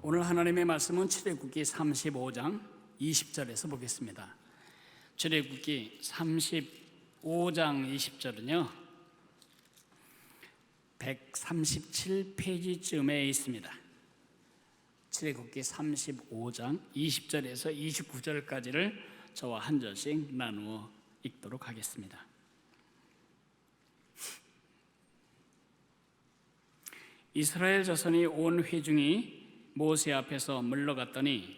오늘 하나님의 말씀은 출애굽기 35장 20절에서 보겠습니다. 출애굽기 35장 20절은요 137페이지쯤에 있습니다. 출애굽기 35장 20절에서 29절까지를 저와 한 절씩 나누어 읽도록 하겠습니다. 이스라엘 자손이 온 회중이 모세 앞에서 물러갔더니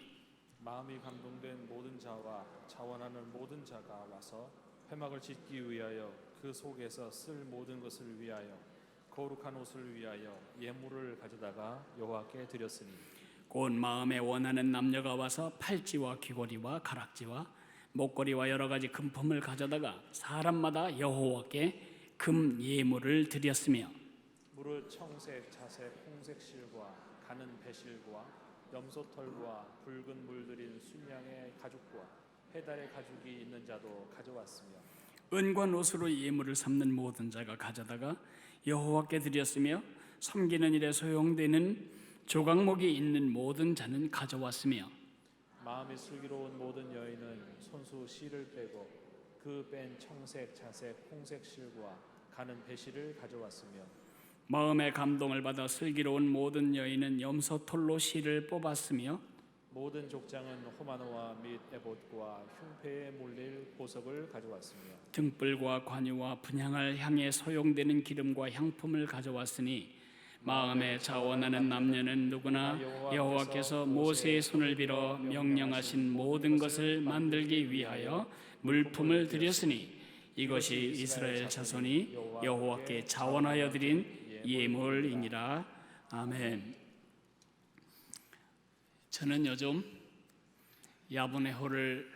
마음이 감동된 모든 자와 자원하는 모든 자가 와서 회막을 짓기 위하여 그 속에서 쓸 모든 것을 위하여 거룩한 옷을 위하여 예물을 가져다가 여호와께 드렸으니 곧 마음에 원하는 남녀가 와서 팔찌와 귀걸이와 가락지와 목걸이와 여러 가지 금품을 가져다가 사람마다 여호와께 금 예물을 드렸으며 무릇 청색, 자색, 홍색 실과 가는 배실과 염소털과 붉은 물들인 순양의 가죽과 해달의 가죽이 있는 자도 가져왔으며 은과 노수로 예물을 삼는 모든 자가 가져다가 여호와께 드렸으며 섬기는 일에 소용되는 조각목이 있는 모든 자는 가져왔으며 마음이 슬기로운 모든 여인은 손수 실을 빼고 그 뺀 청색, 자색, 홍색 실과 가는 배실을 가져왔으며 마음의 감동을 받아 슬기로운 모든 여인은 염소털로 실을 뽑았으며 모든 족장은 호마노와 및 에봇과 흉패에 물릴 보석을 가져왔으며 등불과 관유와 분향할 향에 소용되는 기름과 향품을 가져왔으니 마음에 자원하는 남녀는 누구나 여호와께서 모세의 손을 빌어 명령하신 모든 것을 만들기 위하여 물품을 드렸으니 이것이 이스라엘 자손이 여호와께 자원하여 드린 예물이니라. 아멘. 저는 요즘 야분의호를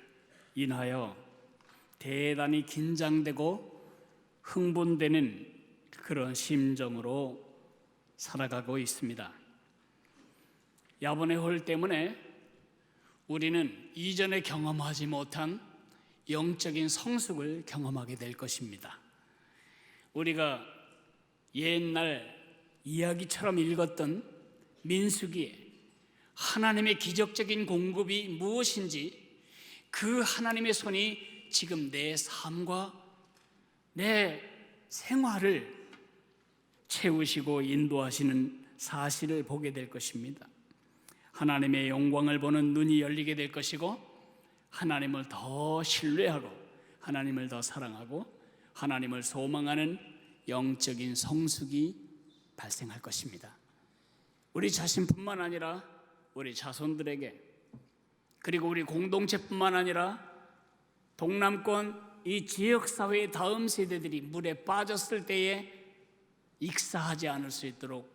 인하여 대단히 긴장되고 흥분되는 그런 심정으로 살아가고 있습니다. 야분의호 때문에 우리는 이전에 경험하지 못한 영적인 성숙을 경험하게 될 것입니다. 우리가 옛날 이야기처럼 읽었던 민수기에 하나님의 기적적인 공급이 무엇인지 그 하나님의 손이 지금 내 삶과 내 생활을 채우시고 인도하시는 사실을 보게 될 것입니다. 하나님의 영광을 보는 눈이 열리게 될 것이고 하나님을 더 신뢰하고 하나님을 더 사랑하고 하나님을 소망하는 영적인 성숙이 발생할 것입니다. 우리 자신뿐만 아니라 우리 자손들에게 그리고 우리 공동체뿐만 아니라 동남권 이 지역사회의 다음 세대들이 물에 빠졌을 때에 익사하지 않을 수 있도록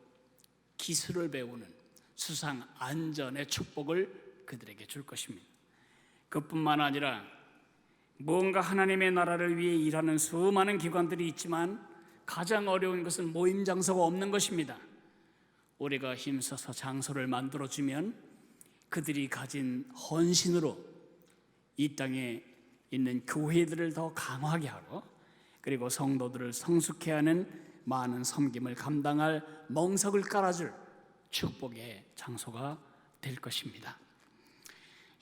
기술을 배우는 수상 안전의 축복을 그들에게 줄 것입니다. 그뿐만 아니라 무언가 하나님의 나라를 위해 일하는 수많은 기관들이 있지만 가장 어려운 것은 모임 장소가 없는 것입니다. 우리가 힘써서 장소를 만들어주면 그들이 가진 헌신으로 이 땅에 있는 교회들을 더 강하게 하고 그리고 성도들을 성숙케 하는 많은 섬김을 감당할 멍석을 깔아줄 축복의 장소가 될 것입니다.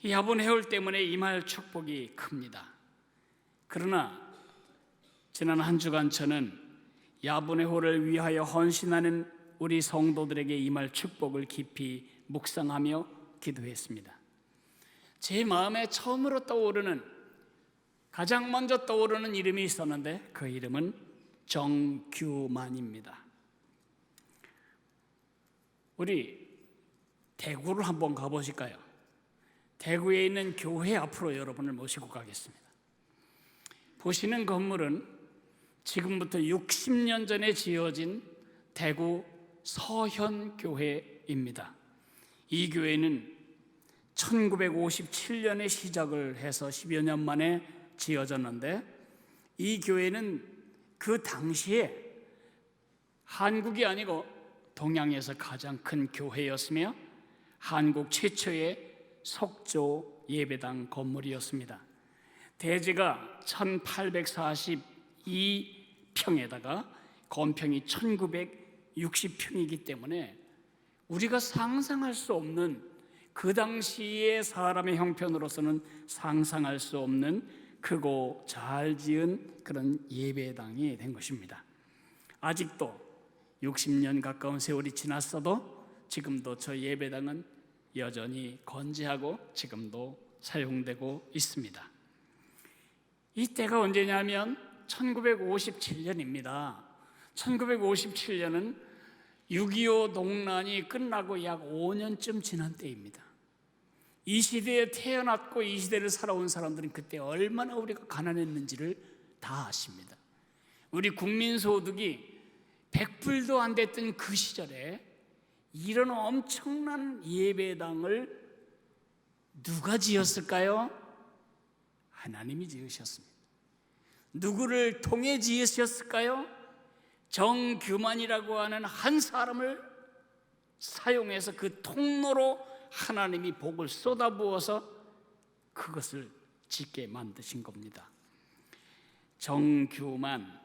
이 야분해올 때문에 임할 축복이 큽니다. 그러나 지난 한 주간 저는 야분의호를 위하여 헌신하는 우리 성도들에게 임할 축복을 깊이 묵상하며 기도했습니다. 제 마음에 처음으로 떠오르는 가장 먼저 떠오르는 이름이 있었는데 그 이름은 정규만입니다. 우리 대구를 한번 가보실까요? 대구에 있는 교회 앞으로 여러분을 모시고 가겠습니다. 보시는 건물은 지금부터 60년 전에 지어진 대구 서현교회입니다. 이 교회는 1957년에 시작을 해서 10여 년 만에 지어졌는데 이 교회는 그 당시에 한국이 아니고 동양에서 가장 큰 교회였으며 한국 최초의 석조 예배당 건물이었습니다. 대지가 1842평에다가 건평이 1960평이기 때문에 우리가 상상할 수 없는, 그 당시의 사람의 형편으로서는 상상할 수 없는 크고 잘 지은 그런 예배당이 된 것입니다. 아직도 60년 가까운 세월이 지났어도 지금도 저 예배당은 여전히 건재하고 지금도 사용되고 있습니다. 이때가 언제냐면 1957년입니다. 1957년은 6.25 농란이 끝나고 약 5년쯤 지난 때입니다. 이 시대에 태어났고 이 시대를 살아온 사람들은 그때 얼마나 우리가 가난했는지를 다 아십니다. 우리 국민소득이 100불도 안 됐던 그 시절에 이런 엄청난 예배당을 누가 지었을까요? 하나님이 지으셨습니다. 누구를 통해 지으셨을까요? 정규만이라고 하는 한 사람을 사용해서 그 통로로 하나님이 복을 쏟아부어서 그것을 짓게 만드신 겁니다. 정규만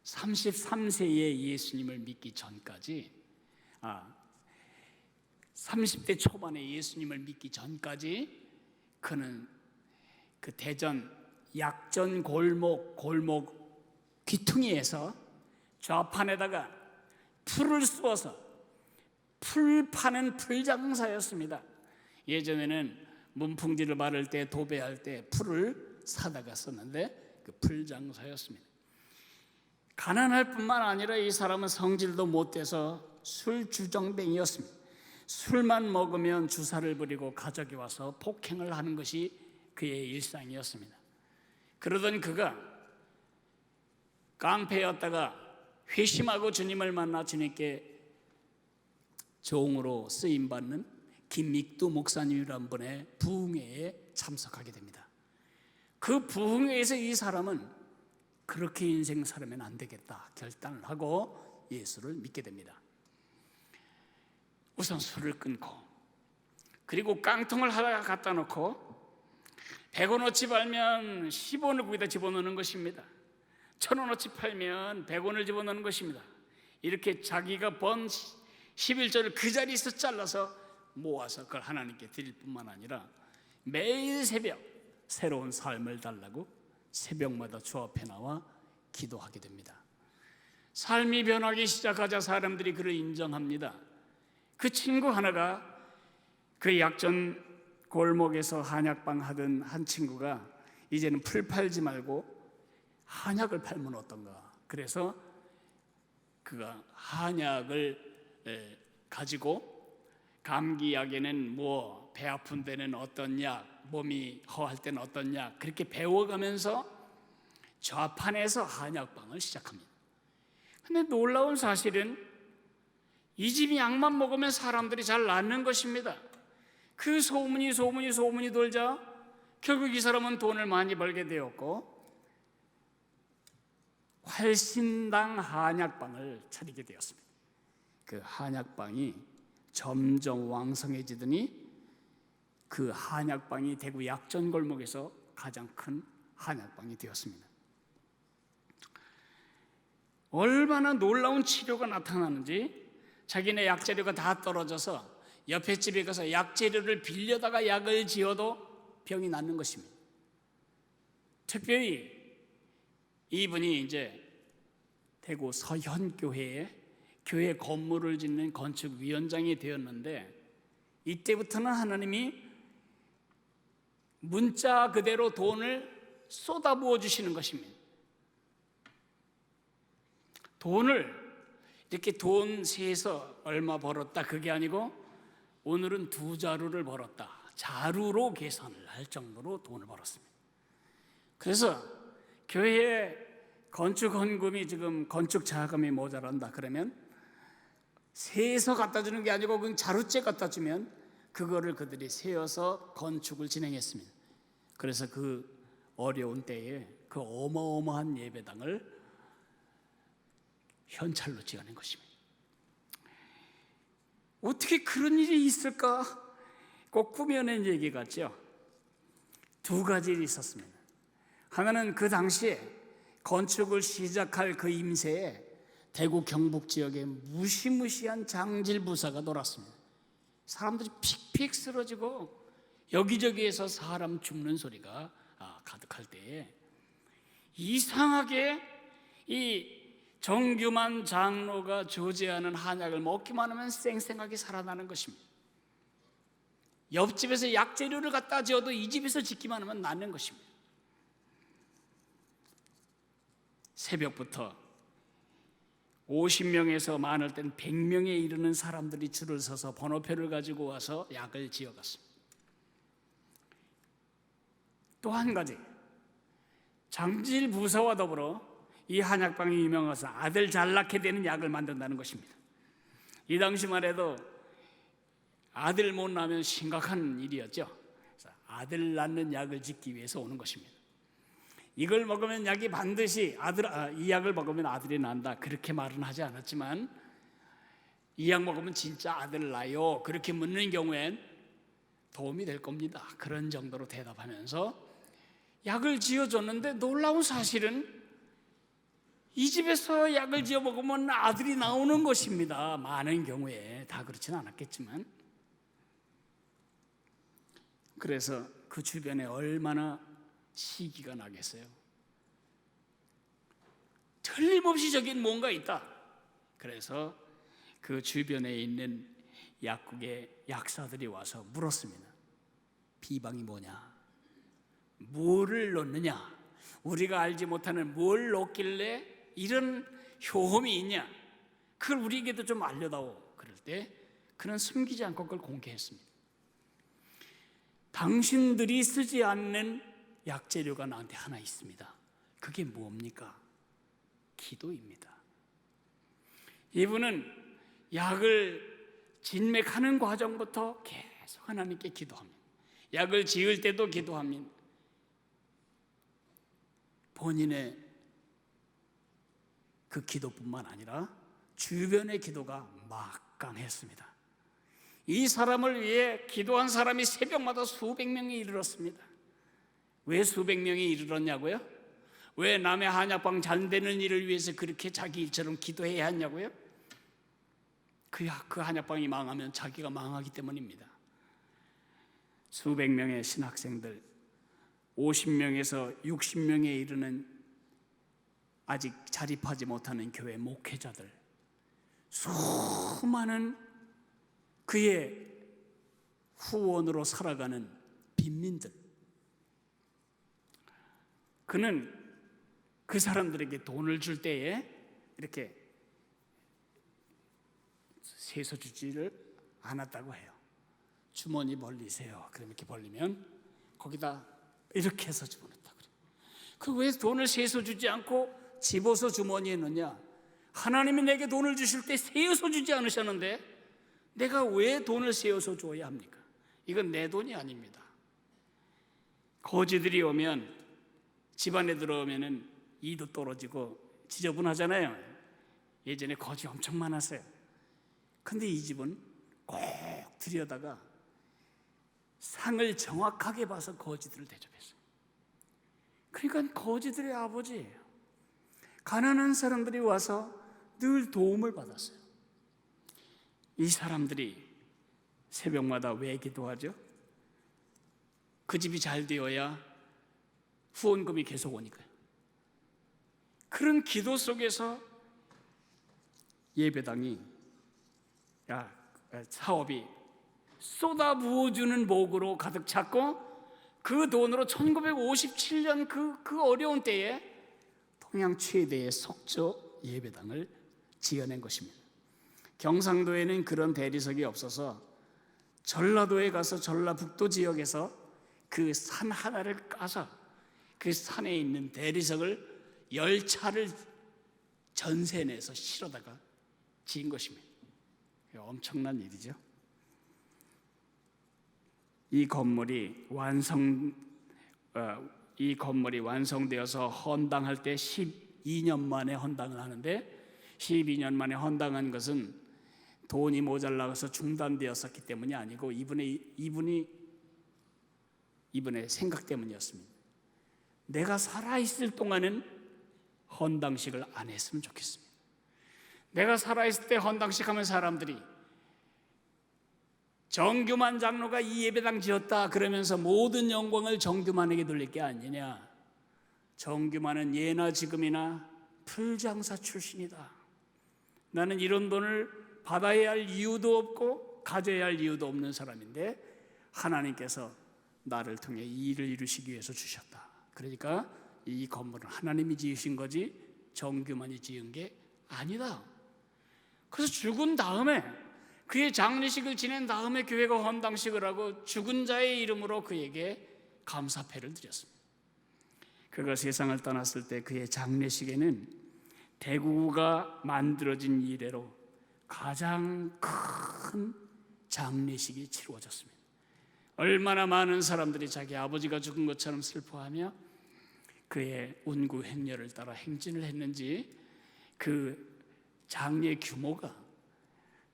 33세에 예수님을 믿기 전까지 30대 초반에 예수님을 믿기 전까지 그는 그 대전 약전 골목 귀퉁이에서 좌판에다가 풀을 쏘아서 풀 파는 풀장사였습니다. 예전에는 문풍지를 바를 때 도배할 때 풀을 사다가 썼는데 그 풀장사였습니다. 가난할 뿐만 아니라 이 사람은 성질도 못돼서 술주정뱅이였습니다. 술만 먹으면 주사를 부리고 가족이 와서 폭행을 하는 것이 그의 일상이었습니다. 그러던 그가 깡패였다가 회심하고 주님을 만나 주님께 종으로 쓰임받는 김익두 목사님이란 분의 부흥회에 참석하게 됩니다. 그 부흥회에서 이 사람은 그렇게 인생 살면 안 되겠다 결단을 하고 예수를 믿게 됩니다. 우선 술을 끊고, 그리고 깡통을 하다가 갖다 놓고 100원어치 팔면 10원을 거기다 집어넣는 것입니다. 1000원어치 팔면 100원을 집어넣는 것입니다. 이렇게 자기가 번 11조를 그 자리에서 잘라서 모아서 그걸 하나님께 드릴 뿐만 아니라 매일 새벽 새로운 삶을 달라고 새벽마다 주 앞에 나와 기도하게 됩니다. 삶이 변하기 시작하자 사람들이 그를 인정합니다. 그 친구 하나가 그 약전 골목에서 한약방 하던 한 친구가 이제는 풀 팔지 말고 한약을 팔면 어떤가. 그래서 그가 한약을 가지고 감기약에는 뭐 배 아픈 데는 어떤 약, 몸이 허할 때는 어떤 약, 그렇게 배워가면서 좌판에서 한약방을 시작합니다. 그런데 놀라운 사실은 이 집이 약만 먹으면 사람들이 잘 낫는 것입니다. 그 소문이 돌자 결국 이 사람은 돈을 많이 벌게 되었고 활신당 한약방을 차리게 되었습니다. 그 한약방이 점점 왕성해지더니 그 한약방이 대구 약전골목에서 가장 큰 한약방이 되었습니다. 얼마나 놀라운 치료가 나타나는지 자기네 약재료가 다 떨어져서 옆에 집에 가서 약재료를 빌려다가 약을 지어도 병이 낫는 것입니다. 특별히 이분이 이제 대구 서현교회에 교회 건물을 짓는 건축위원장이 되었는데 이때부터는 하나님이 문자 그대로 돈을 쏟아부어 주시는 것입니다. 돈을 이렇게 돈 세서 얼마 벌었다 그게 아니고 오늘은 2자루를 벌었다 자루로 계산을 할 정도로 돈을 벌었습니다. 그래서 교회에 건축 헌금이 지금 건축 자금이 모자란다 그러면 세서 갖다 주는 게 아니고 그냥 자루째 갖다 주면 그거를 그들이 세어서 건축을 진행했습니다. 그래서 그 어려운 때에 그 어마어마한 예배당을 현찰로 지어낸 것입니다. 어떻게 그런 일이 있을까? 꼭 꾸며낸 얘기 같죠? 2가지 일이 있었습니다. 하나는 그 당시에 건축을 시작할 그 임세에 대구 경북 지역에 무시무시한 장질 부사가 돌았습니다. 사람들이 픽픽 쓰러지고 여기저기에서 사람 죽는 소리가 가득할 때에 이상하게 이 정규만 장로가 조제하는 한약을 먹기만 하면 쌩쌩하게 살아나는 것입니다. 옆집에서 약재료를 갖다 지어도 이 집에서 짓기만 하면 낫는 것입니다. 새벽부터 50명에서 많을 땐 100명에 이르는 사람들이 줄을 서서 번호표를 가지고 와서 약을 지어갔습니다. 또 한 가지, 장질 부사와 더불어 이 한약방이 유명해서 아들 잘 낳게 되는 약을 만든다는 것입니다. 이 당시만 해도 아들 못 낳으면 심각한 일이었죠. 그래서 아들 낳는 약을 짓기 위해서 오는 것입니다. 이걸 먹으면 약이 반드시 이 약을 먹으면 아들이 난다, 그렇게 말은 하지 않았지만 이 약 먹으면 진짜 아들 낳아요, 그렇게 묻는 경우엔 도움이 될 겁니다. 그런 정도로 대답하면서 약을 지어줬는데 놀라운 사실은 이 집에서 약을 지어 먹으면 아들이 나오는 것입니다. 많은 경우에 다 그렇지는 않았겠지만. 그래서 그 주변에 얼마나 시기가 나겠어요. 틀림없이 저긴 뭔가 있다. 그래서 그 주변에 있는 약국의 약사들이 와서 물었습니다. 비방이 뭐냐? 뭐를 넣느냐? 우리가 알지 못하는 뭘 넣길래 이런 효험이 있냐? 그걸 우리에게도 좀 알려다오. 그럴 때 그는 숨기지 않고 그걸 공개했습니다. 당신들이 쓰지 않는 약재료가 나한테 하나 있습니다. 그게 뭡니까? 기도입니다. 이분은 약을 진맥하는 과정부터 계속 하나님께 기도합니다. 약을 지을 때도 기도합니다. 본인의 그 기도뿐만 아니라 주변의 기도가 막강했습니다. 이 사람을 위해 기도한 사람이 새벽마다 수백 명이 이르렀습니다. 왜 수백 명이 이르렀냐고요? 왜 남의 한약방 잘 되는 일을 위해서 그렇게 자기 일처럼 기도해야 하냐고요? 그 한약방이 망하면 자기가 망하기 때문입니다. 수백 명의 신학생들, 50명에서 60명에 이르는 아직 자립하지 못하는 교회 목회자들, 수많은 그의 후원으로 살아가는 빈민들, 그는 그 사람들에게 돈을 줄 때에 이렇게 세서 주지를 않았다고 해요. 주머니 벌리세요. 그럼 이렇게 벌리면 거기다 이렇게 해서 집어넣었다 그래요. 그 왜 돈을 세서 주지 않고 집어서 주머니에 넣냐? 하나님이 내게 돈을 주실 때 세어서 주지 않으셨는데 내가 왜 돈을 세어서 줘야 합니까? 이건 내 돈이 아닙니다. 거지들이 오면, 집안에 들어오면은 이도 떨어지고 지저분하잖아요. 예전에 거지 엄청 많았어요. 근데 이 집은 꼭 들여다가 상을 정확하게 봐서 거지들을 대접했어요. 그러니까 거지들의 아버지예요. 가난한 사람들이 와서 늘 도움을 받았어요. 이 사람들이 새벽마다 왜 기도하죠? 그 집이 잘 되어야 후원금이 계속 오니까요. 그런 기도 속에서 예배당이 사업이 쏟아부어주는 목으로 가득 찼고, 그 돈으로 1957년 그 어려운 때에 동양 최대의 속초 예배당을 지어낸 것입니다. 경상도에는 그런 대리석이 없어서 전라도에 가서 전라북도 지역에서 그 산 하나를 까서 그 산에 있는 대리석을 10차를 전세 내서 실어다가 지은 것입니다. 엄청난 일이죠. 이 건물이 완성되어서 헌당할 때 12년 만에 헌당을 하는데, 12년 만에 헌당한 것은 돈이 모자라서 중단되었었기 때문이 아니고 이분의 생각 때문이었습니다. 내가 살아있을 동안은 헌당식을 안 했으면 좋겠습니다. 내가 살아있을 때 헌당식 하면 사람들이 정규만 장로가 이 예배당 지었다 그러면서 모든 영광을 정규만에게 돌릴 게 아니냐. 정규만은 예나 지금이나 풀장사 출신이다. 나는 이런 돈을 받아야 할 이유도 없고 가져야 할 이유도 없는 사람인데 하나님께서 나를 통해 이 일을 이루시기 위해서 주셨다. 그러니까 이 건물은 하나님이 지으신 거지 정규만이 지은 게 아니다. 그래서 죽은 다음에 그의 장례식을 지낸 다음에 교회가 헌당식을 하고 죽은 자의 이름으로 그에게 감사패를 드렸습니다. 그가 세상을 떠났을 때 그의 장례식에는 대구가 만들어진 이래로 가장 큰 장례식이 치루어졌습니다. 얼마나 많은 사람들이 자기 아버지가 죽은 것처럼 슬퍼하며 그의 운구 행렬을 따라 행진을 했는지 그 장례 규모가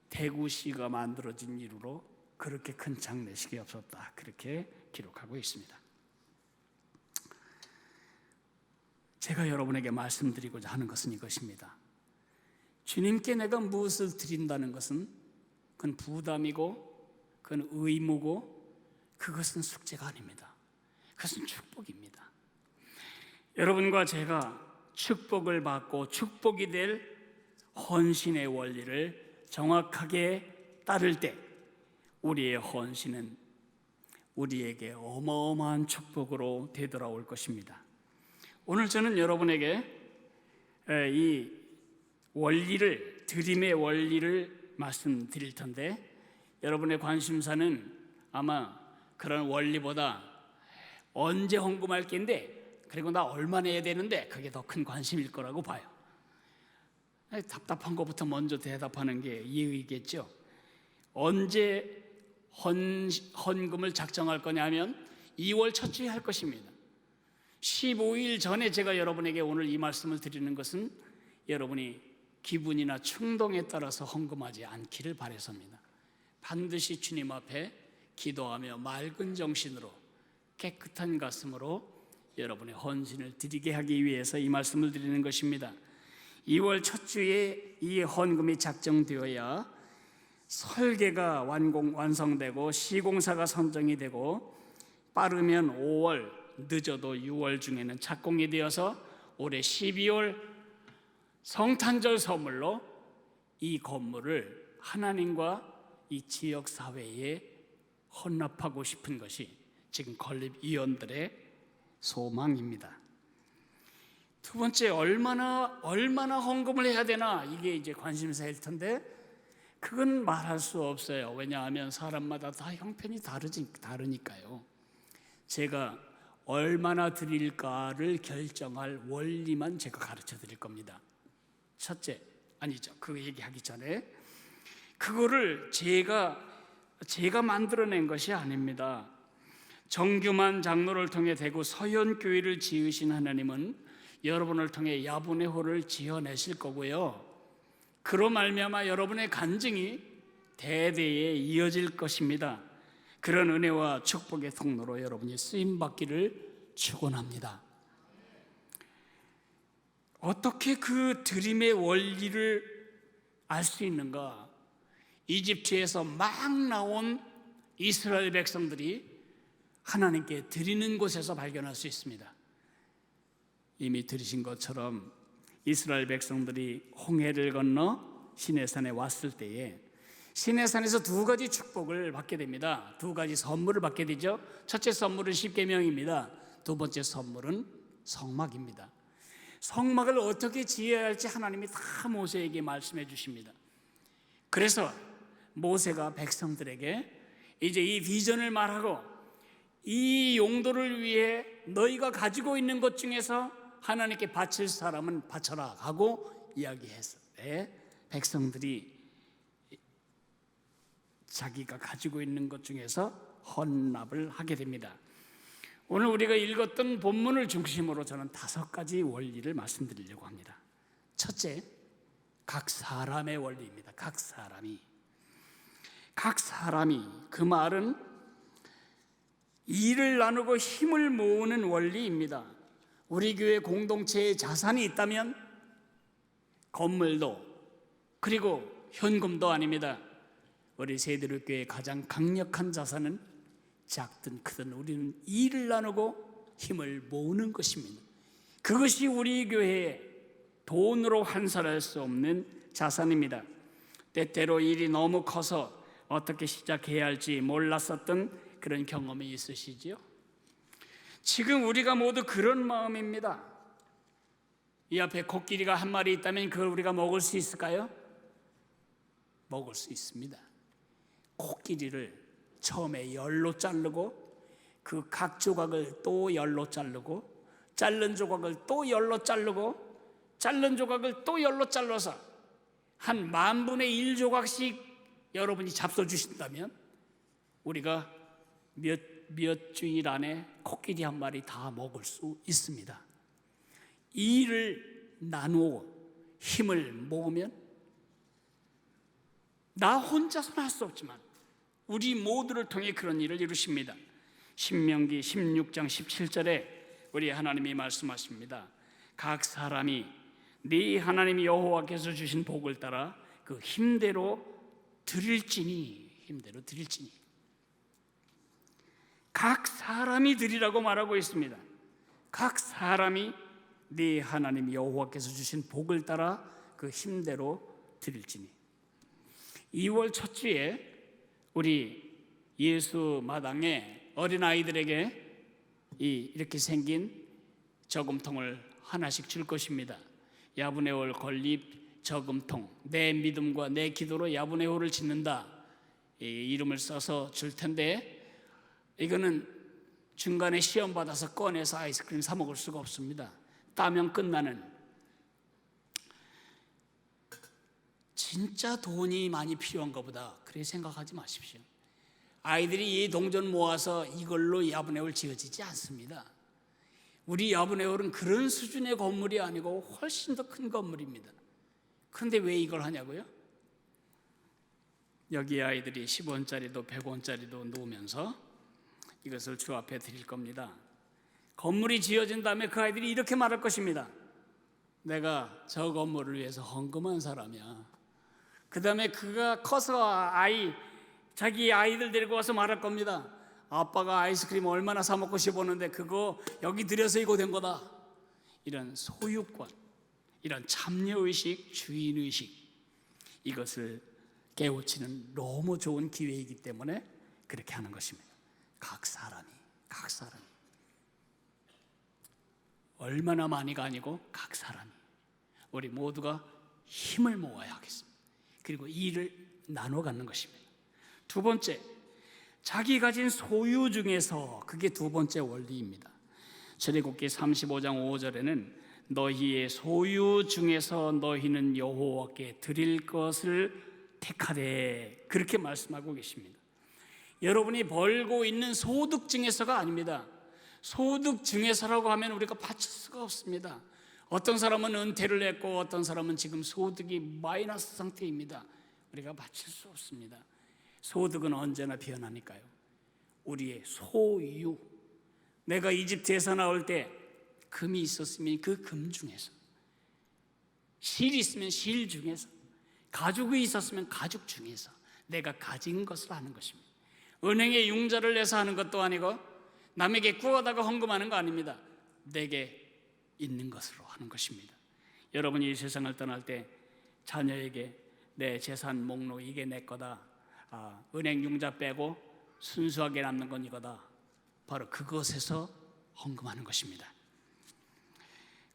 대구시가 만들어진 이후로 그렇게 큰 장례식이 없었다. 그렇게 기록하고 있습니다. 제가 여러분에게 말씀드리고자 하는 것은 이것입니다. 주님께 내가 무엇을 드린다는 것은 그건 부담이고 그건 의무고 그것은 숙제가 아닙니다. 그것은 축복입니다. 여러분과 제가 축복을 받고 축복이 될 헌신의 원리를 정확하게 따를 때 우리의 헌신은 우리에게 어마어마한 축복으로 되돌아올 것입니다. 오늘 저는 여러분에게 이 원리를, 드림의 원리를 말씀드릴 텐데 여러분의 관심사는 아마 그런 원리보다 언제 헌금할 게인데 그리고 나 얼마 내야 되는데 그게 더 큰 관심일 거라고 봐요. 답답한 것부터 먼저 대답하는 게 이의겠죠. 언제 헌금을 작정할 거냐 하면 2월 첫 주에 할 것입니다. 15일 전에 제가 여러분에게 오늘 이 말씀을 드리는 것은 여러분이 기분이나 충동에 따라서 헌금하지 않기를 바라서입니다. 반드시 주님 앞에 기도하며 맑은 정신으로 깨끗한 가슴으로 여러분의 헌신을 드리게 하기 위해서 이 말씀을 드리는 것입니다. 2월 첫 주에 이 헌금이 작정되어야 설계가 완성되고 시공사가 선정이 되고 빠르면 5월, 늦어도 6월 중에는 착공이 되어서 올해 12월 성탄절 선물로 이 건물을 하나님과 이 지역 사회에 헌납하고 싶은 것이 지금 건립위원들의 소망입니다. 두 번째, 얼마나 헌금을 해야 되나, 이게 이제 관심사일 텐데 그건 말할 수 없어요. 왜냐하면 사람마다 다 형편이 다르니까요. 제가 얼마나 드릴까를 결정할 원리만 제가 가르쳐 드릴 겁니다. 첫째, 아니죠. 그 얘기하기 전에 그거를 제가 만들어낸 것이 아닙니다. 정규만 장로를 통해 대구 서현교회를 지으신 하나님은 여러분을 통해 야분의호를 지어내실 거고요. 그로 말미암아 여러분의 간증이 대대에 이어질 것입니다. 그런 은혜와 축복의 통로로 여러분이 쓰임받기를 축원합니다. 어떻게 그 드림의 원리를 알 수 있는가? 이집트에서 막 나온 이스라엘 백성들이 하나님께 드리는 곳에서 발견할 수 있습니다. 이미 들으신 것처럼 이스라엘 백성들이 홍해를 건너 시내산에 왔을 때에 시내산에서 두 가지 축복을 받게 됩니다. 두 가지 선물을 받게 되죠. 첫째 선물은 십계명입니다. 두 번째 선물은 성막입니다. 성막을 어떻게 지어야 할지 하나님이 다 모세에게 말씀해 주십니다. 그래서 모세가 백성들에게 이제 이 비전을 말하고 이 용도를 위해 너희가 가지고 있는 것 중에서 하나님께 바칠 사람은 바쳐라 하고 이야기했을 때 백성들이 자기가 가지고 있는 것 중에서 헌납을 하게 됩니다. 오늘 우리가 읽었던 본문을 중심으로 저는 5가지 원리를 말씀드리려고 합니다. 첫째, 각 사람의 원리입니다. 각 사람이 그 말은 일을 나누고 힘을 모으는 원리입니다. 우리 교회 공동체에 자산이 있다면 건물도 그리고 현금도 아닙니다. 우리 세대로교회의 가장 강력한 자산은 작든 크든 우리는 일을 나누고 힘을 모으는 것입니다. 그것이 우리 교회의 돈으로 환산할 수 없는 자산입니다. 때때로 일이 너무 커서 어떻게 시작해야 할지 몰랐었던 그런 경험이 있으시지요? 지금 우리가 모두 그런 마음입니다. 이 앞에 코끼리가 한 마리 있다면 그걸 우리가 먹을 수 있을까요? 먹을 수 있습니다. 코끼리를 처음에 열로 자르고 그 각 조각을 또 열로 자르고 자른 조각을 또 열로 자르고 자른 조각을 또 열로 잘라서 한 10,000분의 1조각씩 여러분이 잡숴 주신다면 우리가 몇 주일 안에 코끼리 한 마리 다 먹을 수 있습니다. 일을 나누고 힘을 모으면 나 혼자서는 할 수 없지만 우리 모두를 통해 그런 일을 이루십니다. 신명기 16장 17절에 우리 하나님이 말씀하십니다. 각 사람이 네 하나님 여호와께서 주신 복을 따라 그 힘대로 드릴지니, 힘대로 드릴지니. 각 사람이 드리라고 말하고 있습니다. 각 사람이 네 하나님 여호와께서 주신 복을 따라 그 힘대로 드릴지니. 2월 첫 주에 우리 예수 마당에 어린아이들에게 이렇게 생긴 저금통을 하나씩 줄 것입니다. 야브네올 건립 저금통, 내 믿음과 내 기도로 야브네올을 짓는다, 이 이름을 써서 줄 텐데, 이거는 중간에 시험 받아서 꺼내서 아이스크림 사 먹을 수가 없습니다. 따면 끝나는, 진짜 돈이 많이 필요한가 보다 그렇게 생각하지 마십시오. 아이들이 이 동전 모아서 이걸로 야브네올 지어지지 않습니다. 우리 야브네올은 그런 수준의 건물이 아니고 훨씬 더 큰 건물입니다. 그런데 왜 이걸 하냐고요? 여기 아이들이 10원짜리도 100원짜리도 놓으면서 이것을 주 앞에 드릴 겁니다. 건물이 지어진 다음에 그 아이들이 이렇게 말할 것입니다. 내가 저 건물을 위해서 헌금한 사람이야. 그 다음에 그가 커서 자기 아이들 데리고 와서 말할 겁니다. 아빠가 아이스크림 얼마나 사 먹고 싶었는데 그거 여기 들여서 이거 된 거다. 이런 소유권, 이런 참여의식, 주인의식, 이것을 깨우치는 너무 좋은 기회이기 때문에 그렇게 하는 것입니다. 각 사람이 얼마나 많이가 아니고 각 사람이, 우리 모두가 힘을 모아야 하겠습니다. 그리고 일을 나눠 갖는 것입니다. 두 번째, 자기 가진 소유 중에서, 그게 두 번째 원리입니다. 출애굽기 35장 5절에는 너희의 소유 중에서 너희는 여호와께 드릴 것을 택하되, 그렇게 말씀하고 계십니다. 여러분이 벌고 있는 소득 중에서가 아닙니다. 소득 중에서라고 하면 우리가 바칠 수가 없습니다. 어떤 사람은 은퇴를 했고 어떤 사람은 지금 소득이 마이너스 상태입니다. 우리가 바칠 수 없습니다. 소득은 언제나 변하니까요. 우리의 소유, 내가 이집트에서 나올 때 금이 있었으면 그 금 중에서, 실이 있으면 실 중에서, 가죽이 있었으면 가죽 중에서 내가 가진 것을 하는 것입니다. 은행에 융자를 내서 하는 것도 아니고 남에게 구하다가 헌금하는 거 아닙니다. 내게 있는 것으로 하는 것입니다. 여러분이 이 세상을 떠날 때 자녀에게 내 재산 목록 이게 내 거다, 은행 융자 빼고 순수하게 남는 건 이거다, 바로 그것에서 헌금하는 것입니다.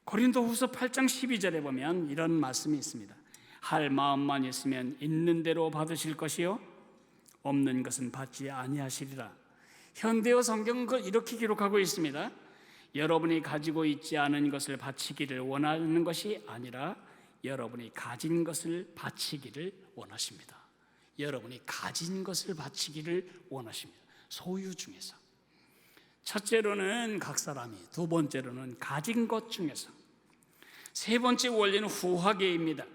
고린도후서 8장 12절에 보면 이런 말씀이 있습니다. 할 마음만 있으면 있는 대로 받으실 것이요 없는 것은 받지 아니하시리라. 현대어 성경은 그걸 이렇게 기록하고 있습니다. 여러분이 가지고 있지 않은 것을 바치기를 원하는 것이 아니라 여러분이 가진 것을 바치기를 원하십니다. 여러분이 가진 것을 바치기를 원하십니다. 소유 중에서. 첫째로는 각 사람이, 두 번째로는 가진 것 중에서, 세 번째 원리는 후하게입니다.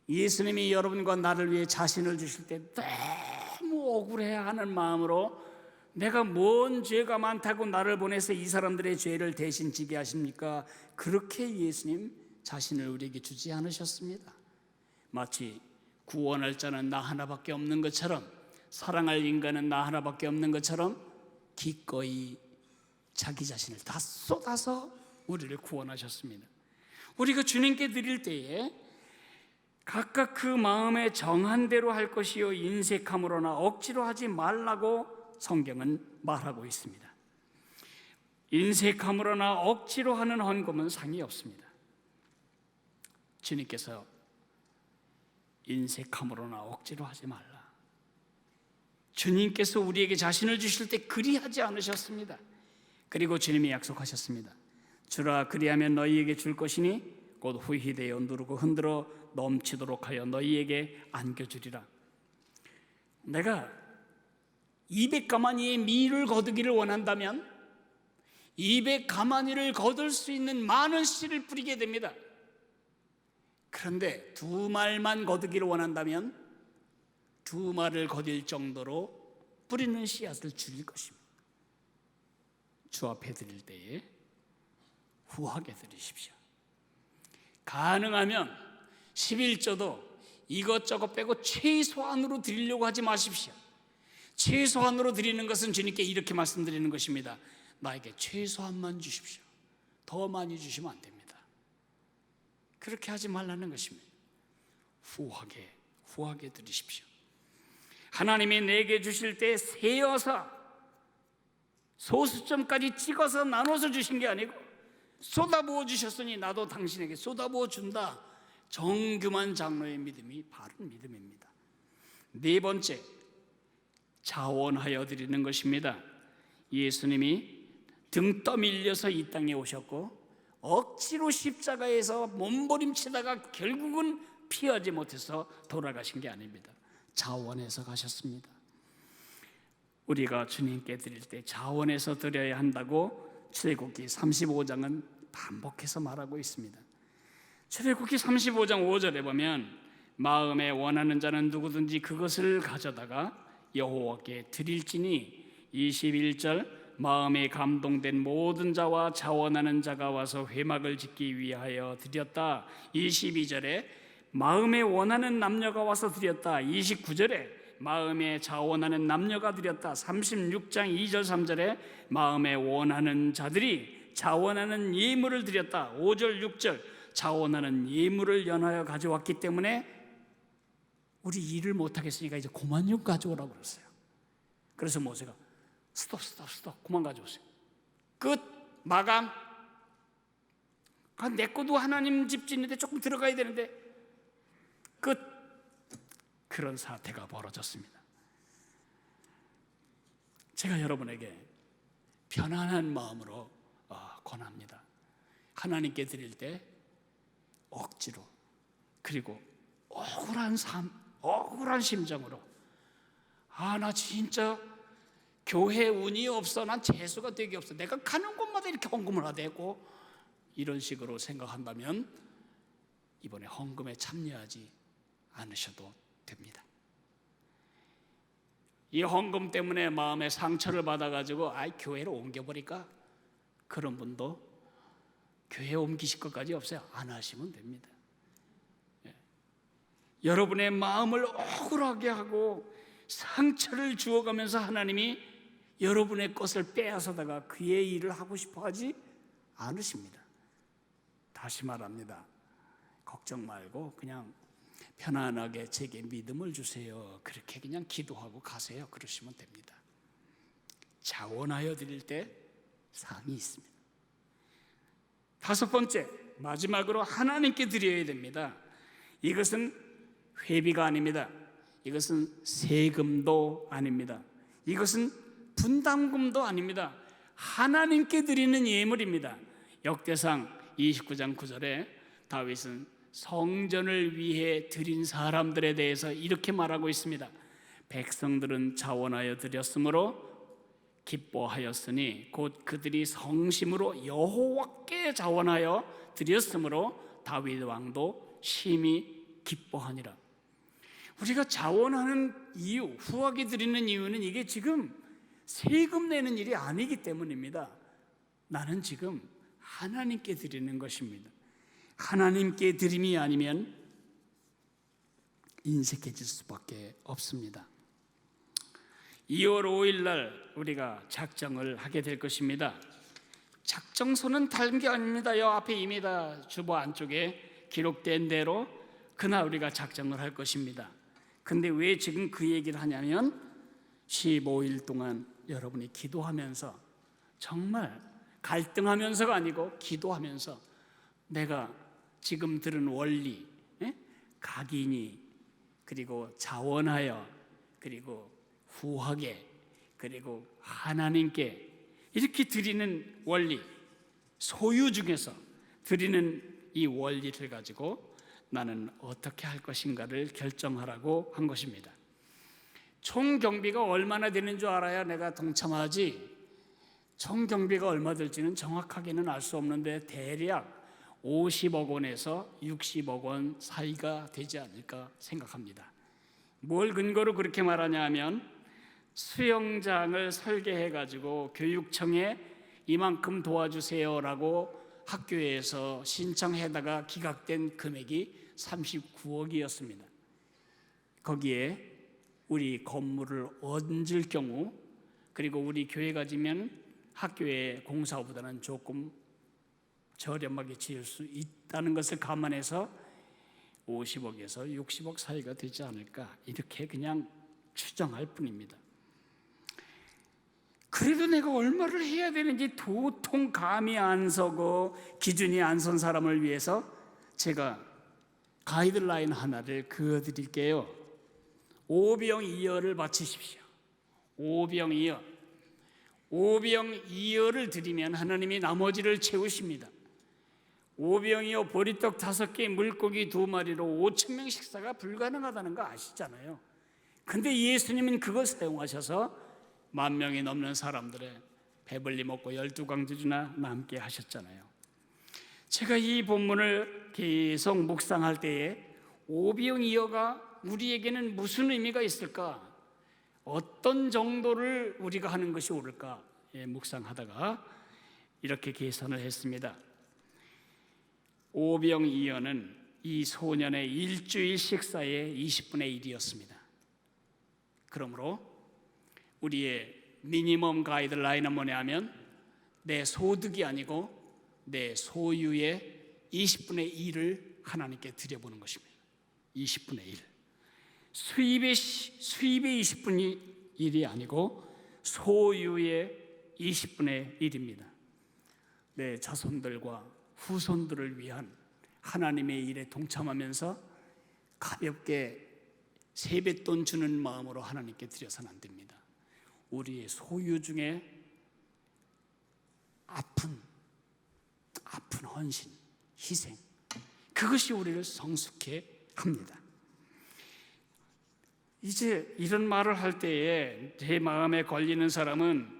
예수님이 여러분과 나를 위해 자신을 주실 때 너무 억울해하는 마음으로 내가 뭔 죄가 많다고 나를 보내서 이 사람들의 죄를 대신 지게 하십니까? 그렇게 예수님 자신을 우리에게 주지 않으셨습니다. 마치 구원할 자는 나 하나밖에 없는 것처럼, 사랑할 인간은 나 하나밖에 없는 것처럼 기꺼이 자기 자신을 다 쏟아서 우리를 구원하셨습니다. 우리가 주님께 드릴 때에 각각 그 마음에 정한 대로 할 것이요 인색함으로나 억지로 하지 말라고 성경은 말하고 있습니다. 인색함으로나 억지로 하는 헌금은 상이 없습니다. 주님께서 인색함으로나 억지로 하지 말라. 주님께서 우리에게 자신을 주실 때 그리하지 않으셨습니다. 그리고 주님이 약속하셨습니다. 주라 그리하면 너희에게 줄 것이니 곧 후히되어 누르고 흔들어 넘치도록 하여 너희에게 안겨주리라. 내가 200가마니의 밀을 거두기를 원한다면 200가마니를 거둘 수 있는 많은 씨를 뿌리게 됩니다. 그런데 2말만 거두기를 원한다면 2말을 거둘 정도로 뿌리는 씨앗을 줄일 것입니다. 주 앞에 드릴 때에 후하게 드리십시오. 가능하면 11조도 이것저것 빼고 최소한으로 드리려고 하지 마십시오. 최소한으로 드리는 것은 주님께 이렇게 말씀드리는 것입니다. 나에게 최소한만 주십시오. 더 많이 주시면 안 됩니다. 그렇게 하지 말라는 것입니다. 후하게 드리십시오. 하나님이 내게 주실 때 세어서 소수점까지 찍어서 나눠서 주신 게 아니고 쏟아부어 주셨으니 나도 당신에게 쏟아부어 준다. 정교만 장로의 믿음이 바른 믿음입니다. 네 번째, 자원하여 드리는 것입니다. 예수님이 등 떠밀려서 이 땅에 오셨고 억지로 십자가에서 몸부림치다가 결국은 피하지 못해서 돌아가신 게 아닙니다. 자원해서 가셨습니다. 우리가 주님께 드릴 때 자원해서 드려야 한다고 출애굽기 35장은 반복해서 말하고 있습니다. 출애굽기 35장 5절에 보면 마음에 원하는 자는 누구든지 그것을 가져다가 여호와께 드릴지니 21절 마음에 감동된 모든 자와 자원하는 자가 와서 회막을 짓기 위하여 드렸다. 22절에 마음에 원하는 남녀가 와서 드렸다. 29절에 마음에 자원하는 남녀가 드렸다. 36장 2절 3절에 마음에 원하는 자들이 자원하는 예물을 드렸다. 5절 6절 자원하는 예물을 연하여 가져왔기 때문에 우리 일을 못하겠으니까 이제 그만 좀 가져오라고 그랬어요. 그래서 모세가 스톱 그만 가져오세요. 끝. 마감. 내 것도 하나님 집 짓는데 조금 들어가야 되는데 끝. 그런 사태가 벌어졌습니다. 제가 여러분에게 편안한 마음으로 권합니다. 하나님께 드릴 때 억지로 그리고 억울한 심정으로 나 진짜 교회 운이 없어. 난 재수가 되게 없어. 내가 가는 곳마다 이렇게 헌금을 하되고 이런 식으로 생각한다면 이번에 헌금에 참여하지 않으셔도 됩니다. 이 헌금 때문에 마음에 상처를 받아가지고 교회로 옮겨버릴까? 그런 분도 교회 옮기실 것까지 없어요. 안 하시면 됩니다. 여러분의 마음을 억울하게 하고 상처를 주어가면서 하나님이 여러분의 것을 빼앗아다가 그의 일을 하고 싶어 하지 않으십니다. 다시 말합니다. 걱정 말고 그냥 편안하게 제게 믿음을 주세요. 그렇게 그냥 기도하고 가세요. 그러시면 됩니다. 자원하여 드릴 때 상이 있습니다. 다섯 번째, 마지막으로 하나님께 드려야 됩니다. 이것은 회비가 아닙니다. 이것은 세금도 아닙니다. 이것은 분담금도 아닙니다. 하나님께 드리는 예물입니다. 역대상 29장 9절에 다윗은 성전을 위해 드린 사람들에 대해서 이렇게 말하고 있습니다. 백성들은 자원하여 드렸으므로 기뻐하였으니 곧 그들이 성심으로 여호와께 자원하여 드렸으므로 다윗 왕도 심히 기뻐하니라. 우리가 자원하는 이유, 후하게 드리는 이유는 이게 지금 세금 내는 일이 아니기 때문입니다. 나는 지금 하나님께 드리는 것입니다. 하나님께 드림이 아니면 인색해질 수밖에 없습니다. 2월 5일 날 우리가 작정을 하게 될 것입니다. 작정서는 다른 게 아닙니다. 여 앞에 이미 다 주보 안쪽에 기록된 대로 그날 우리가 작정을 할 것입니다. 근데 왜 지금 그 얘기를 하냐면 15일 동안 여러분이 기도하면서, 정말 갈등하면서가 아니고 기도하면서 내가 지금 들은 원리, 각인이, 그리고 자원하여, 그리고 후하게, 그리고 하나님께 이렇게 드리는 원리, 소유 중에서 드리는 이 원리를 가지고 나는 어떻게 할 것인가를 결정하라고 한 것입니다. 총 경비가 얼마나 되는 줄 알아야 내가 동참하지, 총 경비가 얼마 될지는 정확하게는 알 수 없는데 대략 50억 원에서 60억 원 사이가 되지 않을까 생각합니다. 뭘 근거로 그렇게 말하냐 하면, 수영장을 설계해가지고 교육청에 이만큼 도와주세요라고 학교에서 신청해다가 기각된 금액이 39억이었습니다. 거기에 우리 건물을 얹을 경우, 그리고 우리 교회가 지면 학교의 공사보다는 조금 저렴하게 지을 수 있다는 것을 감안해서 50억에서 60억 사이가 되지 않을까, 이렇게 그냥 추정할 뿐입니다. 그래도 내가 얼마를 해야 되는지 도통 감이 안 서고 기준이 안 선 사람을 위해서 제가 가이드라인 하나를 그어드릴게요. 오병이어를 바치십시오. 오병이어. 오병이어를 드리면 하나님이 나머지를 채우십니다. 오병이어 보리떡 5개, 물고기 2마리로 5,000명 식사가 불가능하다는 거 아시잖아요. 근데 예수님은 그걸 사용하셔서 10,000명이 넘는 사람들의 배불리 먹고 12강주나 남게 하셨잖아요. 제가 이 본문을 계속 묵상할 때에 오병이어가 우리에게는 무슨 의미가 있을까, 어떤 정도를 우리가 하는 것이 옳을까 묵상하다가 이렇게 계산을 했습니다. 오병이어는 이 소년의 일주일 식사의 20분의 1이었습니다. 그러므로 우리의 미니멈 가이드라인은 뭐냐 하면, 내 소득이 아니고 내 소유의 20분의 1을 하나님께 드려보는 것입니다. 20분의 1. 수입의 20분의 1이 아니고 소유의 20분의 1입니다. 내 자손들과 후손들을 위한 하나님의 일에 동참하면서 가볍게 세뱃돈 주는 마음으로 하나님께 드려서는 안 됩니다. 우리의 소유 중에 아픈 헌신, 희생, 그것이 우리를 성숙해 합니다. 이제 이런 말을 할 때에 제 마음에 걸리는 사람은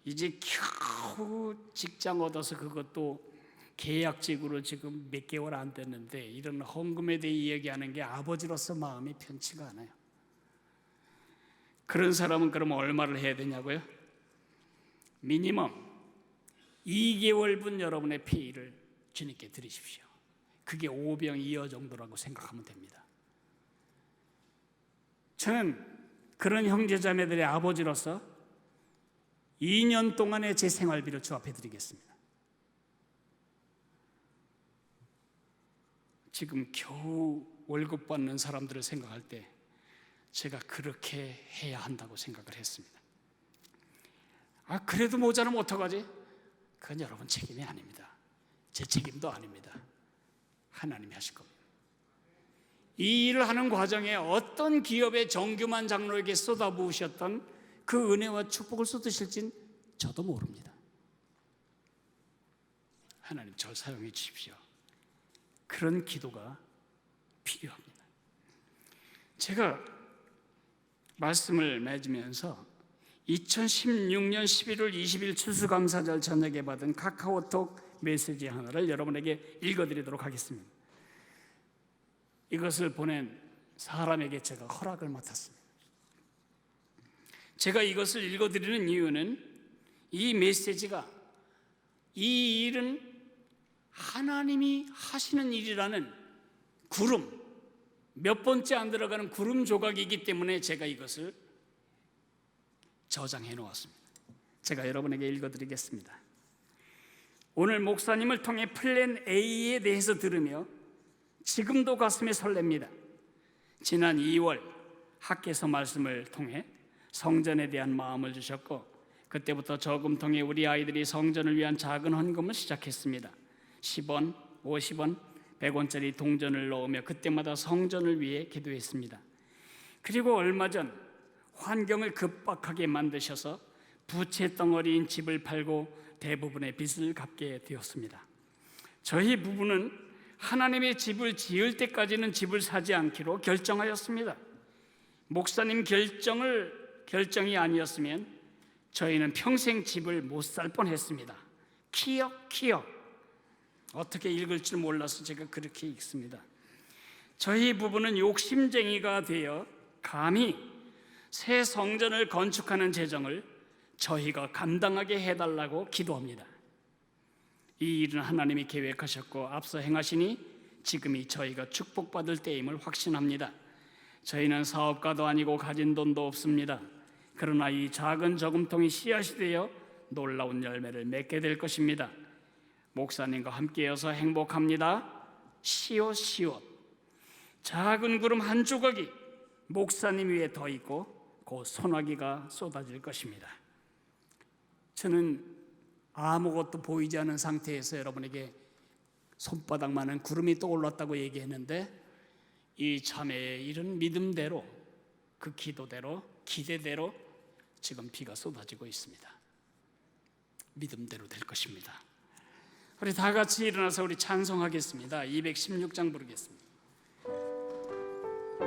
이제 겨우 직장 얻어서 그것도 계약직으로 지금 몇 개월 안 됐는데 이런 헌금에 대해 이야기하는 게 아버지로서 마음이 편치가 않아요. 그런 사람은 그럼 얼마를 해야 되냐고요? 미니멈 2개월분 여러분의 페이를 주님께 드리십시오. 그게 오병이어 정도라고 생각하면 됩니다. 저는 그런 형제자매들의 아버지로서 2년 동안의 제 생활비를 주 앞에 드리겠습니다. 지금 겨우 월급 받는 사람들을 생각할 때 제가 그렇게 해야 한다고 생각을 했습니다. 그래도 모자라면 어떡하지? 그건 여러분 책임이 아닙니다. 제 책임도 아닙니다. 하나님이 하실 겁니다. 이 일을 하는 과정에 어떤 기업의 정규만 장로에게 쏟아부으셨던 그 은혜와 축복을 쏟으실진 저도 모릅니다. 하나님 절 사용해 주십시오. 그런 기도가 필요합니다. 제가 말씀을 맺으면서 2016년 11월 20일 추수감사절 저녁에 받은 카카오톡 메시지 하나를 여러분에게 읽어드리도록 하겠습니다. 이것을 보낸 사람에게 제가 허락을 맡았습니다. 제가 이것을 읽어드리는 이유는 이 메시지가, 이 일은 하나님이 하시는 일이라는 구름, 몇 번째 안 들어가는 구름 조각이기 때문에 제가 이것을 저장해 놓았습니다. 제가 여러분에게 읽어드리겠습니다. 오늘 목사님을 통해 플랜 A에 대해서 들으며 지금도 가슴이 설렙니다. 지난 2월 학개서 말씀을 통해 성전에 대한 마음을 주셨고, 그때부터 저금통에 우리 아이들이 성전을 위한 작은 헌금을 시작했습니다. 10원, 50원, 100원짜리 동전을 넣으며 그때마다 성전을 위해 기도했습니다. 그리고 얼마 전 환경을 급박하게 만드셔서 부채 덩어리인 집을 팔고 대부분의 빚을 갚게 되었습니다. 저희 부부는 하나님의 집을 지을 때까지는 집을 사지 않기로 결정하였습니다. 목사님 결정이 아니었으면 저희는 평생 집을 못 살 뻔했습니다. 키역 어떻게 읽을 줄 몰라서 제가 그렇게 읽습니다. 저희 부부는 욕심쟁이가 되어 감히 새 성전을 건축하는 재정을 저희가 감당하게 해달라고 기도합니다. 이 일은 하나님이 계획하셨고 앞서 행하시니 지금이 저희가 축복받을 때임을 확신합니다. 저희는 사업가도 아니고 가진 돈도 없습니다. 그러나 이 작은 저금통이 씨앗이 되어 놀라운 열매를 맺게 될 것입니다. 목사님과 함께여서 행복합니다. 시옷. 작은 구름 한 조각이 목사님 위에 더 있고 곧 소나기가 쏟아질 것입니다. 저는 아무것도 보이지 않은 상태에서 여러분에게 손바닥만한 구름이 떠올랐다고 얘기했는데, 이 자매의 이런 믿음대로, 그 기도대로, 기대대로 지금 비가 쏟아지고 있습니다. 믿음대로 될 것입니다. 우리 다 같이 일어나서 우리 찬송하겠습니다. 216장 부르겠습니다.